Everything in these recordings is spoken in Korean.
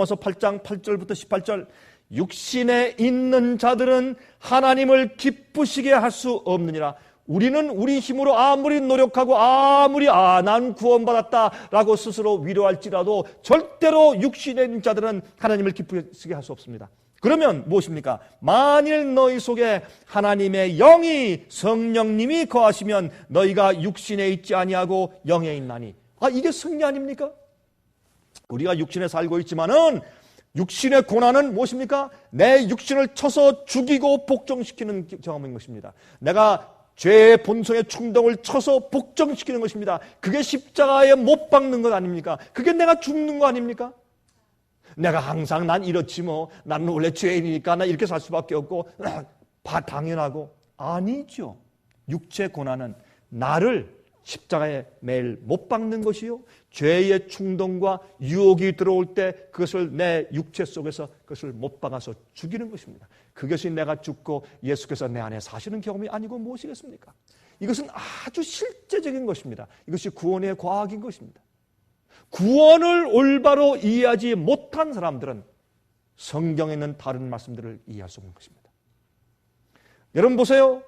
로마서 8장 8절부터 18절, 육신에 있는 자들은 하나님을 기쁘시게 할 수 없느니라. 우리는 우리 힘으로 아무리 노력하고 아무리 난 구원받았다라고 스스로 위로할지라도 절대로 육신에 있는 자들은 하나님을 기쁘시게 할 수 없습니다. 그러면 무엇입니까? 만일 너희 속에 하나님의 영이, 성령님이 거하시면 너희가 육신에 있지 아니하고 영에 있나니. 이게 승리 아닙니까? 우리가 육신에 살고 있지만은 육신의 고난은 무엇입니까? 내 육신을 쳐서 죽이고 복종시키는 경험인 것입니다. 내가 죄의 본성의 충동을 쳐서 복종시키는 것입니다. 그게 십자가에 못 박는 것 아닙니까? 그게 내가 죽는 거 아닙니까? 내가 항상 난 이렇지 뭐, 나는 원래 죄인이니까 나 이렇게 살 수밖에 없고, 당연하고. 아니죠. 육체 고난은 나를 십자가에 매일 못 박는 것이요, 죄의 충동과 유혹이 들어올 때 그것을 내 육체 속에서 그것을 못 박아서 죽이는 것입니다. 그것이 내가 죽고 예수께서 내 안에 사시는 경험이 아니고 무엇이겠습니까? 이것은 아주 실제적인 것입니다. 이것이 구원의 과학인 것입니다. 구원을 올바로 이해하지 못한 사람들은 성경에 있는 다른 말씀들을 이해할 수 없는 것입니다. 여러분 보세요.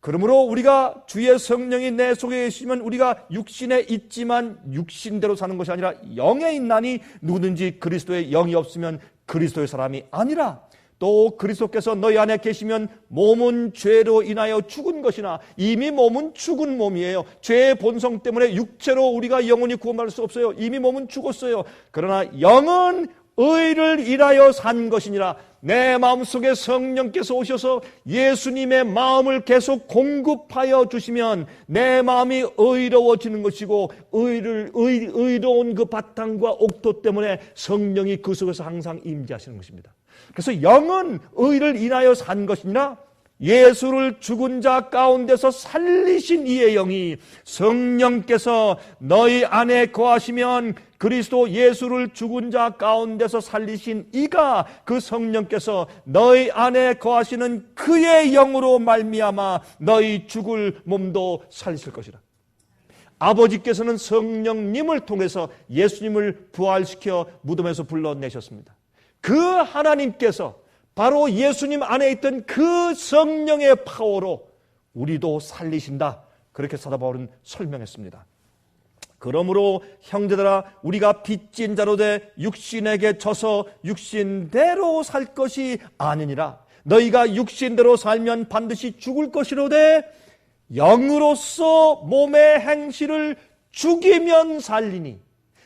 그러므로 우리가 주의 성령이 내 속에 계시면 우리가 육신에 있지만 육신대로 사는 것이 아니라 영에 있나니, 누구든지 그리스도의 영이 없으면 그리스도의 사람이 아니라. 또 그리스도께서 너희 안에 계시면 몸은 죄로 인하여 죽은 것이나, 이미 몸은 죽은 몸이에요. 죄의 본성 때문에 육체로 우리가 영원히 구원받을 수 없어요. 이미 몸은 죽었어요. 그러나 영은 의를 인하여 산 것이니라. 내 마음속에 성령께서 오셔서 예수님의 마음을 계속 공급하여 주시면 내 마음이 의로워지는 것이고, 의로운 그 바탕과 옥토 때문에 성령이 그 속에서 항상 임재하시는 것입니다. 그래서 영은 의를 인하여 산 것이니라. 예수를 죽은 자 가운데서 살리신 이의 영이, 성령께서 너희 안에 거하시면 그리스도 예수를 죽은 자 가운데서 살리신 이가, 그 성령께서 너희 안에 거하시는 그의 영으로 말미암아 너희 죽을 몸도 살리실 것이라. 아버지께서는 성령님을 통해서 예수님을 부활시켜 무덤에서 불러내셨습니다. 그 하나님께서 바로 예수님 안에 있던 그 성령의 파워로 우리도 살리신다. 그렇게 사도 바울은 설명했습니다. 그러므로 형제들아, 우리가 빚진 자로 돼 육신에게 져서 육신대로 살 것이 아니니라. 너희가 육신대로 살면 반드시 죽을 것이로되 영으로서 몸의 행실을 죽이면 살리니.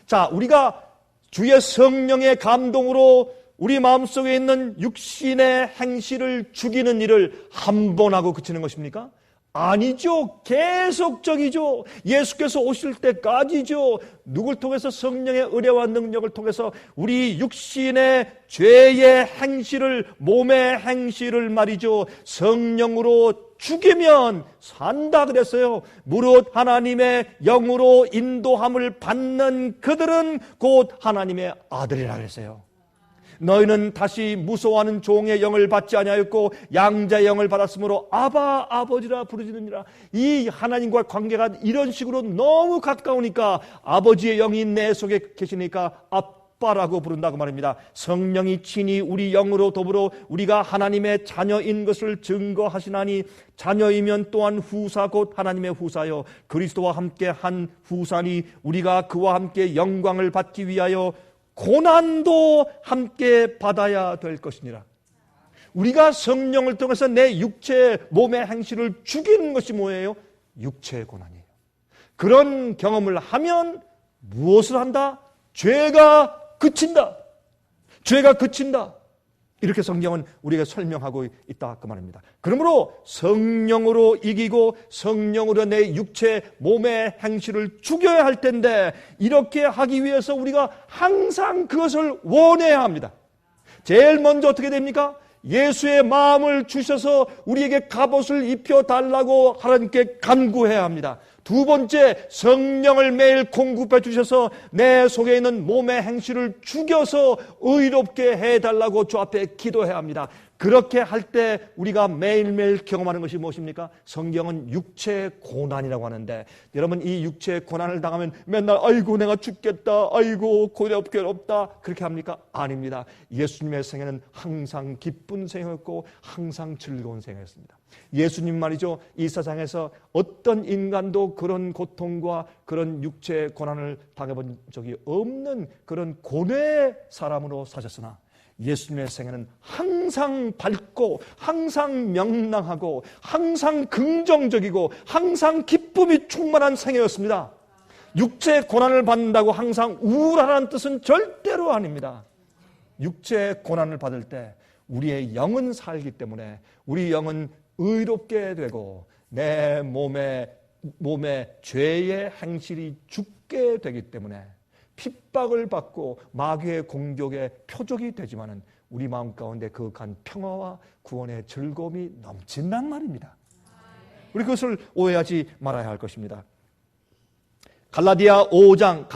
자, 우리가 주의 성령의 감동으로 우리 마음속에 있는 육신의 행실을 죽이는 일을 한 번 하고 그치는 것입니까? 아니죠. 계속적이죠. 예수께서 오실 때까지죠. 누굴 통해서? 성령의 은혜와 능력을 통해서 우리 육신의 죄의 행실을, 몸의 행실을 말이죠, 성령으로 죽이면 산다 그랬어요. 무릇 하나님의 영으로 인도함을 받는 그들은 곧 하나님의 아들이라 그랬어요. 너희는 다시 무서워하는 종의 영을 받지 아니하였고 양자의 영을 받았으므로 아바, 아버지라 부르짖느니라. 이 하나님과 관계가 이런 식으로 너무 가까우니까 아버지의 영이 내 속에 계시니까 아빠라고 부른다고 말입니다. 성령이 친히 우리 영으로 더불어 우리가 하나님의 자녀인 것을 증거하시나니, 자녀이면 또한 후사 곧 하나님의 후사여 그리스도와 함께 한 후사니, 우리가 그와 함께 영광을 받기 위하여 고난도 함께 받아야 될 것이니라. 우리가 성령을 통해서 내 육체, 몸의 행실을 죽이는 것이 뭐예요? 육체의 고난이에요. 그런 경험을 하면 무엇을 한다? 죄가 그친다. 죄가 그친다. 이렇게 성경은 우리에게 설명하고 있다 그 말입니다. 그러므로 성령으로 이기고 성령으로 내 육체, 몸의 행실을 죽여야 할 텐데, 이렇게 하기 위해서 우리가 항상 그것을 원해야 합니다. 제일 먼저 어떻게 됩니까? 예수의 마음을 주셔서 우리에게 갑옷을 입혀달라고 하나님께 간구해야 합니다. 두 번째, 성령을 매일 공급해 주셔서 내 속에 있는 몸의 행실을 죽여서 의롭게 해달라고 주 앞에 기도해야 합니다. 그렇게 할 때 우리가 매일매일 경험하는 것이 무엇입니까? 성경은 육체의 고난이라고 하는데, 여러분 이 육체의 고난을 당하면 맨날 아이고 내가 죽겠다, 아이고 괴롭다 그렇게 합니까? 아닙니다. 예수님의 생애는 항상 기쁜 생애였고 항상 즐거운 생애였습니다. 예수님 말이죠, 이 세상에서 어떤 인간도 그런 고통과 그런 육체의 고난을 당해본 적이 없는 그런 고뇌의 사람으로 사셨으나, 예수님의 생애는 항상 밝고 항상 명랑하고 항상 긍정적이고 항상 기쁨이 충만한 생애였습니다. 육체의 고난을 받는다고 항상 우울하다는 뜻은 절대로 아닙니다. 육체의 고난을 받을 때 우리의 영은 살기 때문에 우리 영은 의롭게 되고 내 몸에 죄의 행실이 죽게 되기 때문에 핍박을 받고 마귀의 공격의 표적이 되지만은 우리 마음 가운데 그윽한 평화와 구원의 즐거움이 넘친단 말입니다. 우리 그것을 오해하지 말아야 할 것입니다. 갈라디아서 5장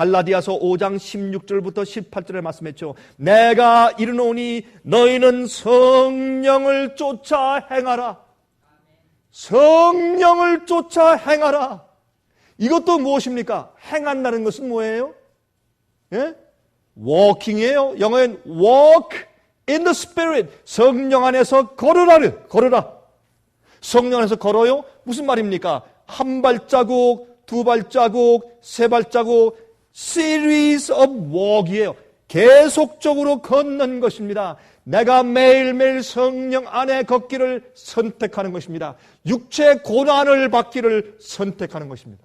16절부터 18절에 말씀했죠. 내가 이르노니 너희는 성령을 쫓아 행하라. 성령을 쫓아 행하라. 이것도 무엇입니까? 행한다는 것은 뭐예요? 예? walking이에요. 영어엔 walk in the spirit. 성령 안에서 걸으라. 성령 안에서 걸어요? 무슨 말입니까? 한 발자국, 두 발자국, 세 발자국, series of walk이에요. 계속적으로 걷는 것입니다. 내가 매일매일 성령 안에 걷기를 선택하는 것입니다. 육체의 고난을 받기를 선택하는 것입니다.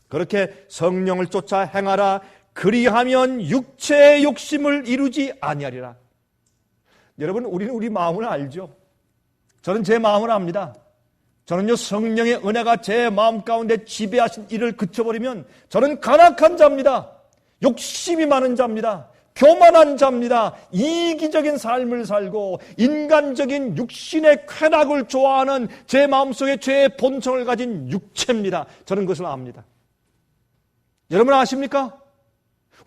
그렇게 성령을 쫓아 행하라. 그리하면 육체의 욕심을 이루지 아니하리라. 여러분, 우리는 우리 마음을 알죠? 저는 제 마음을 압니다. 저는요, 성령의 은혜가 제 마음 가운데 지배하신 일을 그쳐버리면 저는 간악한 자입니다. 욕심이 많은 자입니다. 교만한 자입니다. 이기적인 삶을 살고 인간적인 육신의 쾌락을 좋아하는 제 마음속에 죄의 본성을 가진 육체입니다. 저는 그것을 압니다. 여러분 아십니까?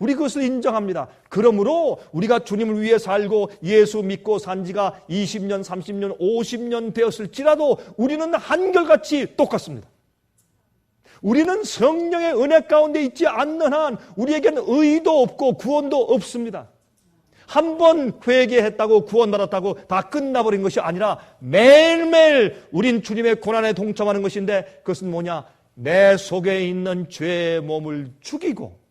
우리 그것을 인정합니다. 그러므로 우리가 주님을 위해 살고 예수 믿고 산 지가 20년, 30년, 50년 되었을지라도 우리는 한결같이 똑같습니다. 우리는 성령의 은혜 가운데 있지 않는 한 우리에게는 의도 없고 구원도 없습니다. 한 번 회개했다고 구원받았다고 다 끝나버린 것이 아니라 매일매일 우린 주님의 고난에 동참하는 것인데, 그것은 뭐냐? 내 속에 있는 죄의 몸을 죽이고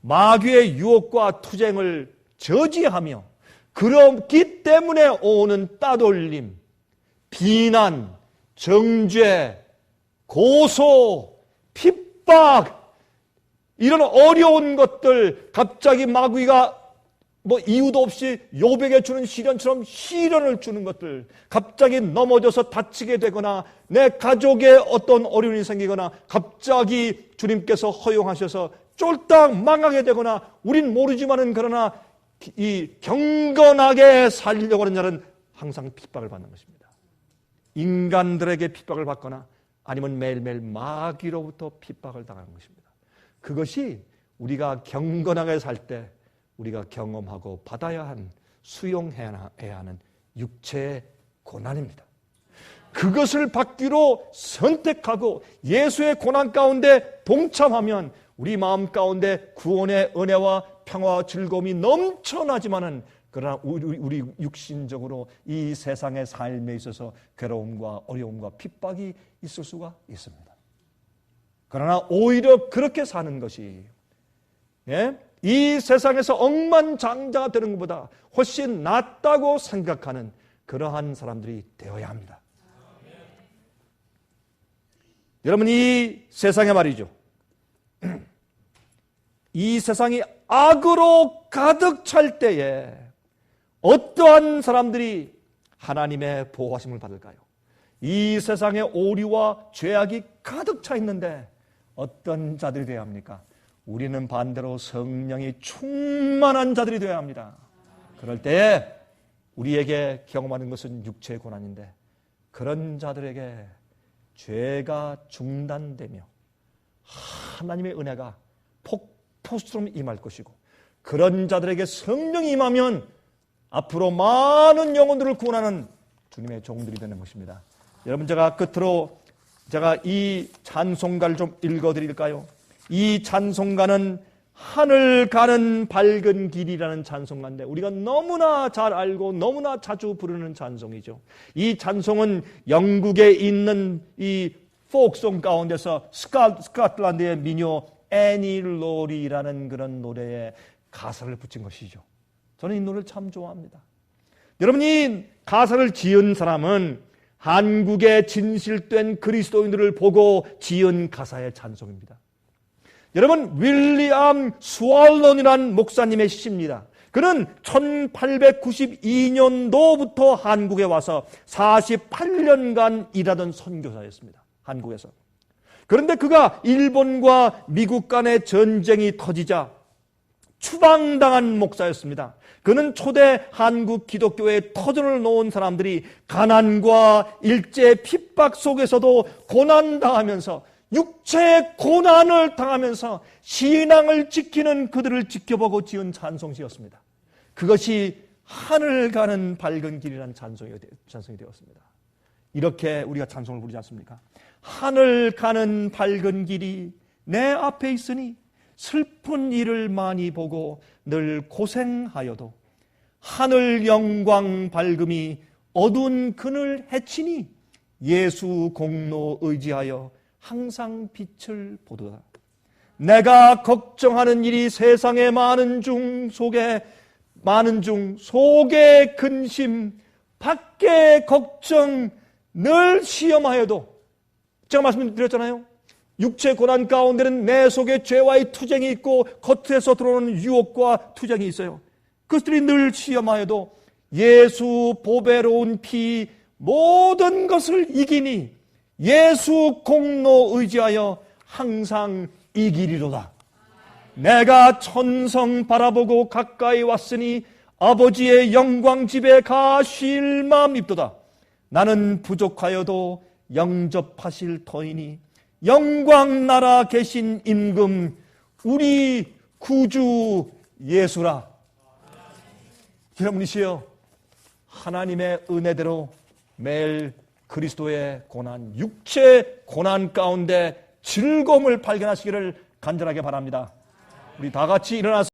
마귀의 유혹과 투쟁을 저지하며, 그렇기 때문에 오는 따돌림, 비난, 정죄, 고소, 핍박, 이런 어려운 것들, 갑자기 마귀가 이유도 없이 요백에 주는 시련처럼 시련을 주는 것들, 갑자기 넘어져서 다치게 되거나 내 가족에 어떤 어려움이 생기거나 갑자기 주님께서 허용하셔서 쫄딱 망하게 되거나, 우린 모르지만은 그러나 이 경건하게 살려고 하는 자는 항상 핍박을 받는 것입니다. 인간들에게 핍박을 받거나 아니면 매일매일 마귀로부터 핍박을 당하는 것입니다. 그것이 우리가 경건하게 살 때 우리가 경험하고 받아야 한, 수용해야 하는 육체의 고난입니다. 그것을 받기로 선택하고 예수의 고난 가운데 동참하면 우리 마음 가운데 구원의 은혜와 평화와 즐거움이 넘쳐나지만은, 그러나 우리 육신적으로 이 세상의 삶에 있어서 괴로움과 어려움과 핍박이 있을 수가 있습니다. 그러나 오히려 그렇게 사는 것이, 이 세상에서 억만장자가 되는 것보다 훨씬 낫다고 생각하는 그러한 사람들이 되어야 합니다. 여러분, 이 세상에 말이죠, 이 세상이 악으로 가득 찰 때에 어떠한 사람들이 하나님의 보호하심을 받을까요? 이 세상에 오류와 죄악이 가득 차 있는데 어떤 자들이 되어야 합니까? 우리는 반대로 성령이 충만한 자들이 되어야 합니다. 그럴 때에 우리에게 경험하는 것은 육체의 고난인데, 그런 자들에게 죄가 중단되며 하나님의 은혜가 폭포수처럼 임할 것이고, 그런 자들에게 성령이 임하면 앞으로 많은 영혼들을 구원하는 주님의 종들이 되는 것입니다. 여러분, 제가 끝으로 제가 이 찬송가를 좀 읽어드릴까요? 이 찬송가는 하늘 가는 밝은 길이라는 찬송가인데 우리가 너무나 잘 알고 너무나 자주 부르는 찬송이죠. 이 찬송은 영국에 있는 이 포크송 가운데서 스코틀랜드의 민요 애니 로리라는 그런 노래에 가사를 붙인 것이죠. 저는 이 노래를 참 좋아합니다. 여러분, 이 가사를 지은 사람은 한국의 진실된 그리스도인들을 보고 지은 가사의 찬송입니다. 여러분, 윌리엄 스왈론이라는 목사님의 시입니다. 그는 1892년도부터 한국에 와서 48년간 일하던 선교사였습니다. 한국에서. 그런데 그가 일본과 미국 간의 전쟁이 터지자 추방당한 목사였습니다. 그는 초대 한국 기독교의 터전을 놓은 사람들이 가난과 일제 핍박 속에서도 고난당하면서 육체의 고난을 당하면서 신앙을 지키는 그들을 지켜보고 지은 찬송시였습니다. 그것이 하늘 가는 밝은 길이라는 찬송이 되었습니다. 이렇게 우리가 찬송을 부르지 않습니까? 하늘 가는 밝은 길이 내 앞에 있으니 슬픈 일을 많이 보고 늘 고생하여도 하늘 영광 밝음이 어두운 그늘 해치니 예수 공로 의지하여 항상 빛을 보도다. 내가 걱정하는 일이 세상에 많은 중 속에 근심 밖에 걱정 늘 시험하여도 제가 말씀드렸잖아요. 육체 고난 가운데는 내 속에 죄와의 투쟁이 있고 겉에서 들어오는 유혹과 투쟁이 있어요. 그것들이 늘 시험하여도 예수 보배로운 피 모든 것을 이기니 예수 공로 의지하여 항상 이기리로다. 내가 천성 바라보고 가까이 왔으니 아버지의 영광 집에 가 쉴 마음 입도다. 나는 부족하여도 영접하실 터이니 영광 나라 계신 임금 우리 구주 예수라. 여러분이시여, 하나님의 은혜대로 매일 그리스도의 고난, 육체 고난 가운데 즐거움을 발견하시기를 간절하게 바랍니다. 우리 다 같이 일어나서